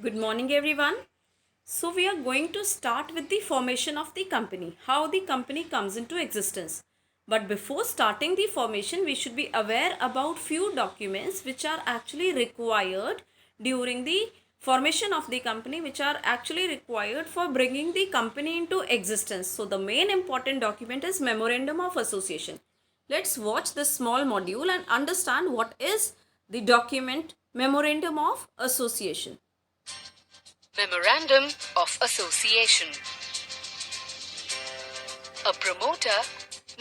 Good morning, everyone. So, we are going to start with the formation of the company, how the company comes into existence. But before starting the formation, we should be aware about few documents which are actually required during the formation of the company, which are actually required for bringing the company into existence. So, the main important document is Memorandum of Association. Let's watch this small module and understand what is the document Memorandum of Association. Memorandum of Association. A promoter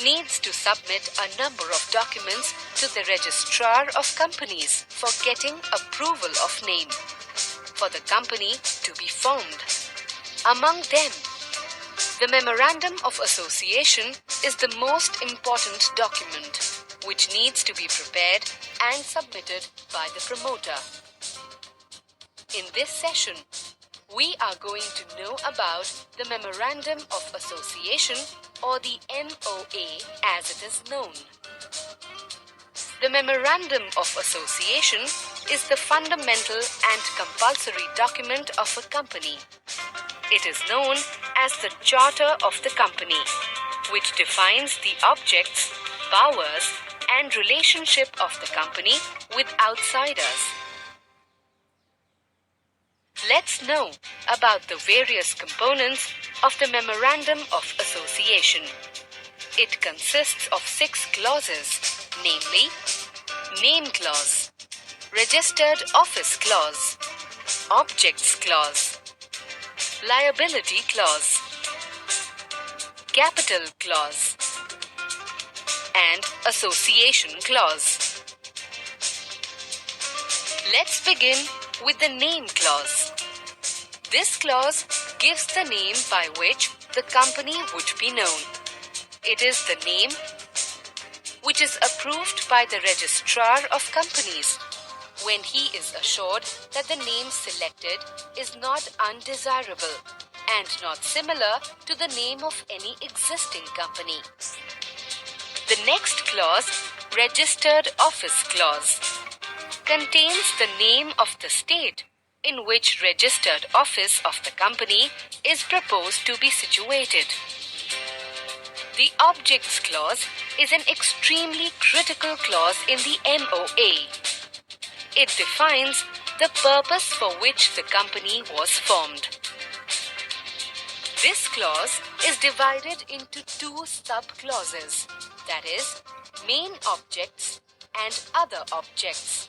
needs to submit a number of documents to the Registrar of Companies for getting approval of name for the company to be formed. Among them, the Memorandum of Association is the most important document which needs to be prepared and submitted by the promoter. In this session, we are going to know about the Memorandum of Association, or the MOA as it is known. The Memorandum of Association is the fundamental and compulsory document of a company. It is known as the Charter of the company, which defines the objects, powers, and relationship of the company with outsiders. Let's know about the various components of the Memorandum of Association. It consists of 6 clauses, namely, Name Clause, Registered Office Clause, Objects Clause, Liability Clause, Capital Clause, and Association Clause. Let's begin with the Name Clause. This clause gives the name by which the company would be known. It is the name which is approved by the Registrar of Companies when he is assured that the name selected is not undesirable and not similar to the name of any existing company. The next clause, Registered Office Clause, contains the name of the state in which registered office of the company is proposed to be situated. The Objects Clause is an extremely critical clause in the MOA. It defines the purpose for which the company was formed. This clause is divided into 2 sub-clauses, that is, Main Objects and Other Objects.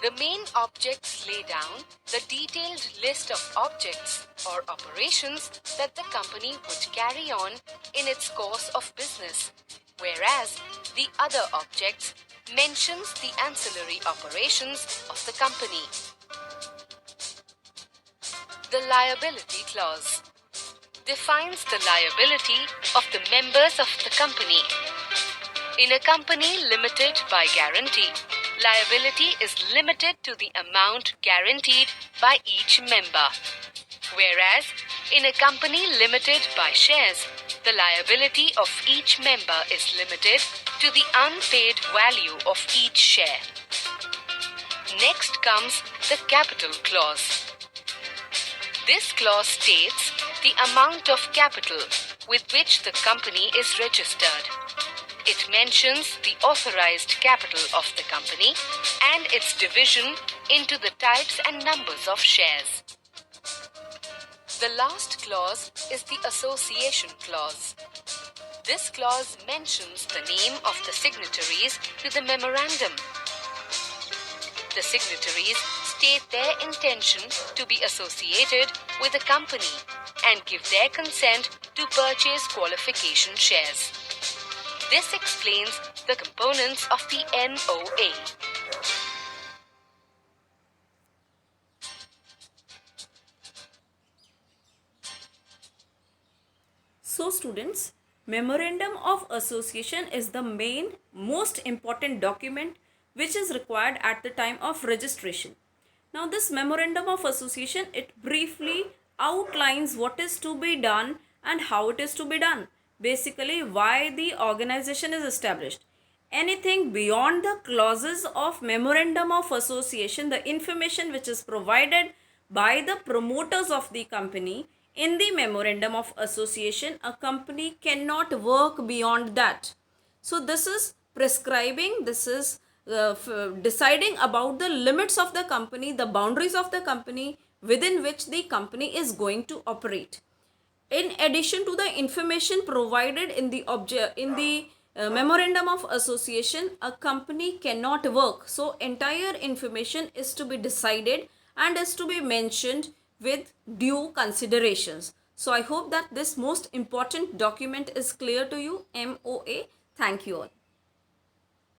The main objects lay down the detailed list of objects or operations that the company would carry on in its course of business, whereas the other objects mentions the ancillary operations of the company. The Liability Clause defines the liability of the members of the company. In a company limited by guarantee, liability is limited to the amount guaranteed by each member, whereas in a company limited by shares, the liability of each member is limited to the unpaid value of each share. Next comes the Capital Clause. This clause states the amount of capital with which the company is registered. It mentions the authorized capital of the company and its division into the types and numbers of shares. The last clause is the Association Clause. This clause mentions the name of the signatories to the memorandum. The signatories state their intention to be associated with the company and give their consent to purchase qualification shares. This explains the components of the MOA. So students, Memorandum of Association is the main most important document which is required at the time of registration. Now this Memorandum of Association, it briefly outlines what is to be done and how it is to be done. Basically why the organization is established. Anything beyond the clauses of memorandum of association, the information which is provided by the promoters of the company in the memorandum of association, a company cannot work beyond that. So this is prescribing, this is deciding about the limits of the company, the boundaries of the company within which the company is going to operate. In addition to the information provided in the memorandum of association, a company cannot work. So entire information is to be decided and is to be mentioned with due considerations. So I hope that this most important document is clear to you. MOA. Thank you all.